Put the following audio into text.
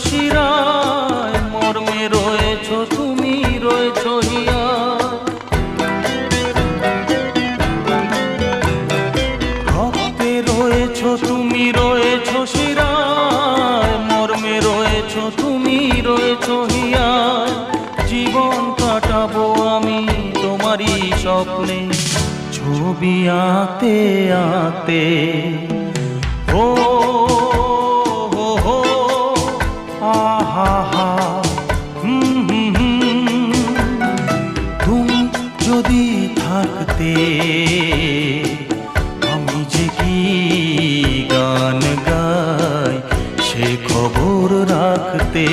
শিরায়, মর্মে রয়েছ তুমি, রয়েছ হিয়ায়। ভক্তে রয়েছ তুমি, রয়েছ শিরায়, মর্মে রয়েছ তুমি, রয়েছ হিয়ায়। জীবন কাটাবো আমি তোমারই স্বপ্নে, ছবি আঁকতে আঁকতে। ও হো হো, আহা হা, তুমি যদি থাকতে আমি যে কি গান গাই সে খবর রাখতে।